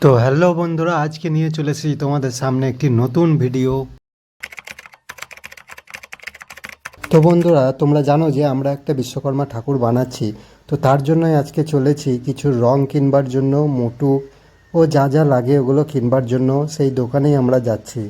তো হ্যালো বন্ধুরা, আজকে নিয়ে চলে এসেছি তোমাদের সামনে একটি নতুন ভিডিও। তো বন্ধুরা, তোমরা জানো যে আমরা একটা বিশ্বকর্মা ঠাকুর বানাচ্ছি। তো তার জন্যই আজকে চলেছি কিছু রং কিনবার জন্য, মোটু ও যা যা লাগে ওগুলো কিনবার জন্য সেই দোকানেই আমরা যাচ্ছি।